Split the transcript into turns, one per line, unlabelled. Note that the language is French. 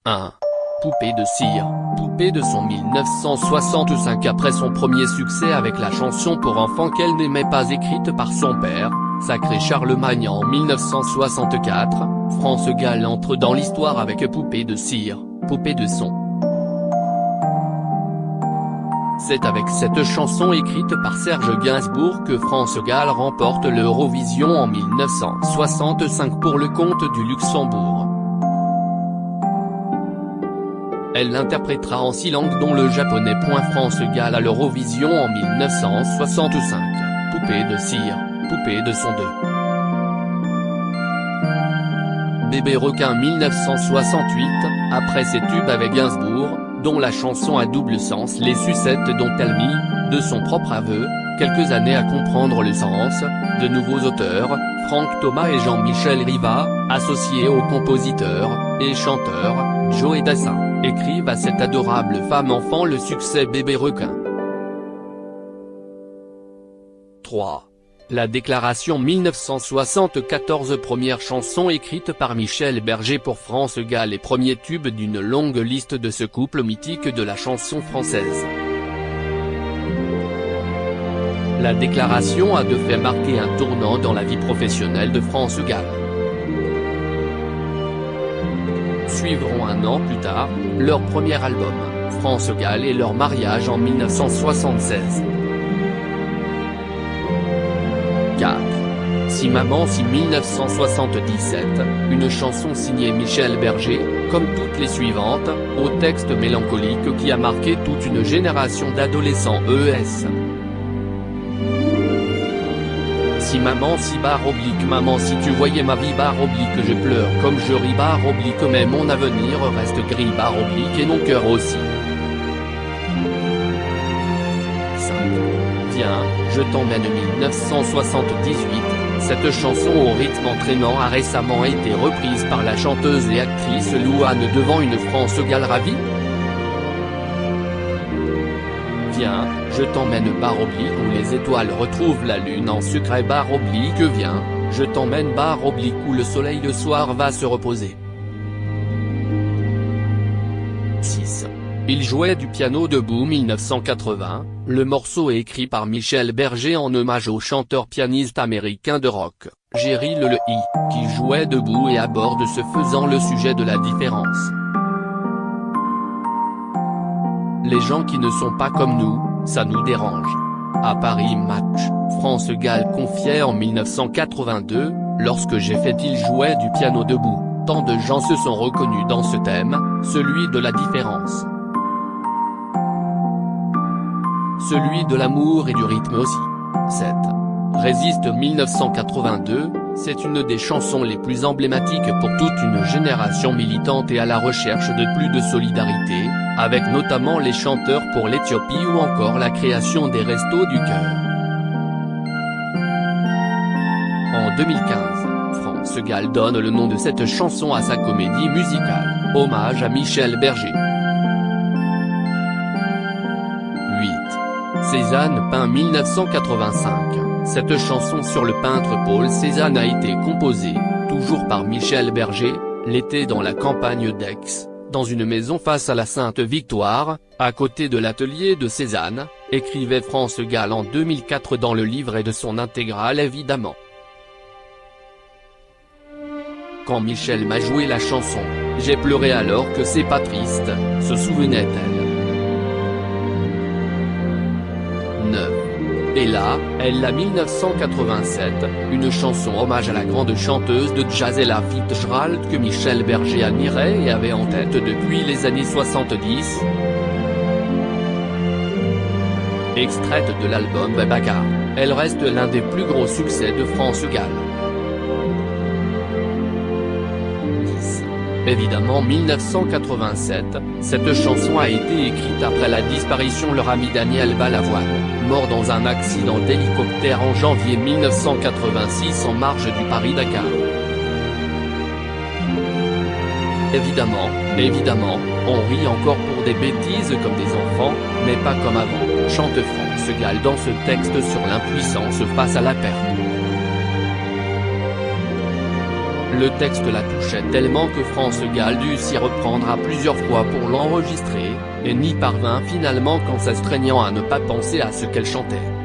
1. Poupée de cire. Poupée de son 1965. Après son premier succès avec la chanson pour enfants qu'elle n'aimait pas écrite par son père, Sacré Charlemagne en 1964, France Gall entre dans l'histoire avec Poupée de cire, Poupée de son. C'est avec cette chanson écrite par Serge Gainsbourg que France Gall remporte l'Eurovision en 1965 pour le compte du Luxembourg. Elle l'interprétera en 6 langues dont le japonais. France Gall à l'Eurovision en 1965, Poupée de cire, Poupée de son 2. Bébé requin 1968, après ses tubes avec Gainsbourg, dont la chanson à double sens les sucettes dont elle mit, de son propre aveu, quelques années à comprendre le sens, de nouveaux auteurs, Franck Thomas et Jean-Michel Riva, associés au compositeur et chanteur, Joe Dassin, écrivent à cette adorable femme-enfant le succès Bébé requin. 3. La déclaration 1974. Première chanson écrite par Michel Berger pour France Gall et premier tube d'une longue liste de ce couple mythique de la chanson française. La déclaration a de fait marqué un tournant dans la vie professionnelle de France Gall. Suivront un an plus tard, leur premier album, France Gall et leur mariage en 1976. 4. Si maman si 1977, une chanson signée Michel Berger, comme toutes les suivantes, au texte mélancolique qui a marqué toute une génération d'adolescents ES. Si maman si maman si tu voyais ma vie je pleure comme je ris mais mon avenir reste gris et mon cœur aussi. 5. Viens, je t'emmène 1978, cette chanson au rythme entraînant a récemment été reprise par la chanteuse et actrice Louane devant une France Gall ravie. Viens, je t'emmène où les étoiles retrouvent la lune en secret viens, je t'emmène où le soleil le soir va se reposer. 6. Il jouait du piano debout 1980, le morceau est écrit par Michel Berger en hommage au chanteur-pianiste américain de rock, Jerry Lee Lewis, qui jouait debout et aborde ce faisant le sujet de la différence. Les gens qui ne sont pas comme nous, ça nous dérange. À Paris Match, France Gall confiait en 1982, lorsque j'ai fait il jouait du piano debout, tant de gens se sont reconnus dans ce thème, celui de la différence. Celui de l'amour et du rythme aussi. 7. Résiste 1982, c'est une des chansons les plus emblématiques pour toute une génération militante et à la recherche de plus de solidarité, avec notamment les chanteurs pour l'Éthiopie ou encore la création des Restos du Cœur. En 2015, France Gall donne le nom de cette chanson à sa comédie musicale, hommage à Michel Berger. 8. Cézanne peint 1985. Cette chanson sur le peintre Paul Cézanne a été composée, toujours par Michel Berger, l'été dans la campagne d'Aix, dans une maison face à la Sainte-Victoire, à côté de l'atelier de Cézanne, écrivait France Gall en 2004 dans le livret de son intégrale évidemment. Quand Michel m'a joué la chanson, j'ai pleuré alors que c'est pas triste, se souvenait-elle. 9. Et là, elle l'a 1987, une chanson hommage à la grande chanteuse de jazz Ella Fitzgerald que Michel Berger admirait et avait en tête depuis les années 70. Extraite de l'album Babacar, elle reste l'un des plus gros succès de France Gall. 10. Évidemment 1987, cette chanson a été écrite après la disparition de leur ami Daniel Balavoine, mort dans un accident d'hélicoptère en janvier 1986 en marge du Paris-Dakar. Évidemment, on rit encore pour des bêtises comme des enfants, mais pas comme avant, chante France Gall dans ce texte sur l'impuissance face à la perte. Le texte la touchait tellement que France Gall dut s'y reprendre à plusieurs fois pour l'enregistrer, et n'y parvint finalement qu'en s'astreignant à ne pas penser à ce qu'elle chantait.